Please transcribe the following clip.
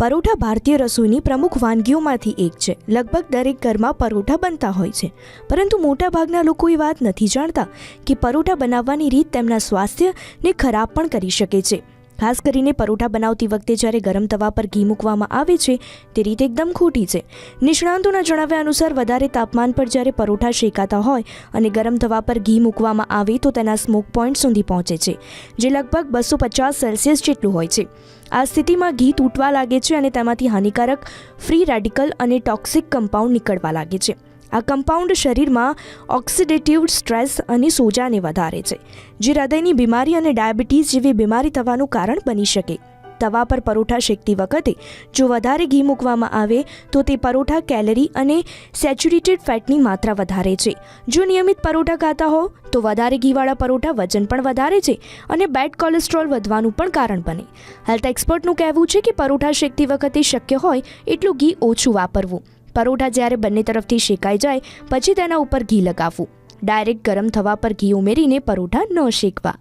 પરોઠા ભારતીય રસોઈની પ્રમુખ વાનગીઓમાંથી એક છે. લગભગ દરેક ઘરમાં પરોઠા બનતા હોય છે, પરંતુ મોટાભાગના લોકો એ વાત નથી જાણતા કે પરોઠા બનાવવાની રીત તેમના સ્વાસ્થ્યને ખરાબ પણ કરી શકે છે. ખાસ કરીને પરોઠા બનાવતી વખતે જ્યારે ગરમ તવા પર ઘી મૂકવામાં આવે છે તે રીત એકદમ ખોટી છે. નિષ્ણાંતોના જણાવ્યા અનુસાર વધારે તાપમાન પર જ્યારે પરોઠા શેકાતા હોય અને ગરમ તવા પર ઘી મૂકવામાં આવે તો તેના સ્મોક પોઈન્ટ સુધી પહોંચે છે, જે લગભગ 250 સેલ્સિયસ જેટલું હોય છે. આ સ્થિતિમાં ઘી તૂટવા લાગે છે અને તેમાંથી હાનિકારક ફ્રી રેડિકલ અને ટોક્સિક કમ્પાઉન્ડ નીકળવા લાગે છે. આ કમ્પાઉન્ડ શરીરમાં ઓક્સિડેટિવ સ્ટ્રેસ અને સોજાને વધારે છે, જે હૃદયની બીમારી અને ડાયાબિટીસ જેવી બીમારી થવાનું કારણ બની શકે. તવા પર પરોઠા શેકતી વખતે જો વધારે ઘી મૂકવામાં આવે તો તે પરોઠા કેલરી અને સેચ્યુરેટેડ ફેટની માત્રા વધારે છે. જો નિયમિત પરોઠા ખાતા હો તો વધારે ઘીવાળા પરોઠા વજન પણ વધારે છે અને બેડ કોલેસ્ટ્રોલ વધવાનું પણ કારણ બને. હેલ્થ એક્સપર્ટનું કહેવું છે કે પરોઠા શેકતી વખતે શક્ય હોય એટલું ઘી ઓછું વાપરવું. પરોઠા જ્યારે બંને તરફથી શેકાઈ જાય પછી તેના ઉપર ઘી લગાવવું. ડાયરેક્ટ ગરમ થવા પર ઘી ઉમેરીને પરોઠા ન શેકવા.